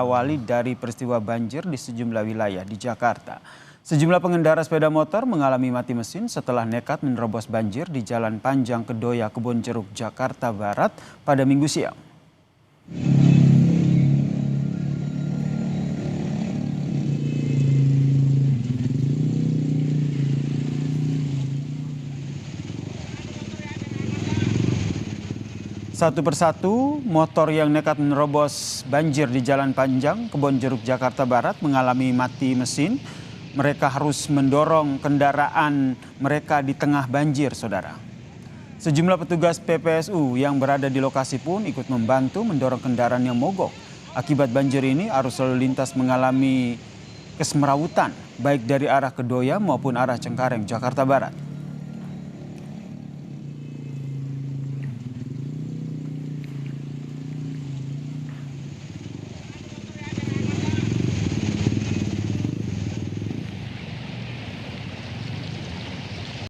Awali dari peristiwa banjir di sejumlah wilayah di Jakarta. Sejumlah pengendara sepeda motor mengalami mati mesin setelah nekat menerobos banjir di Jalan Panjang Kedoya Kebonjeruk, Jakarta Barat pada Minggu siang. Satu persatu, motor yang nekat menerobos banjir di Jalan Panjang Kebonjeruk, Jakarta Barat mengalami mati mesin. Mereka harus mendorong kendaraan mereka di tengah banjir, saudara. Sejumlah petugas PPSU yang berada di lokasi pun ikut membantu mendorong kendaraan yang mogok. Akibat banjir ini, arus lalu lintas mengalami kesemrawutan, baik dari arah Kedoya maupun arah Cengkareng, Jakarta Barat.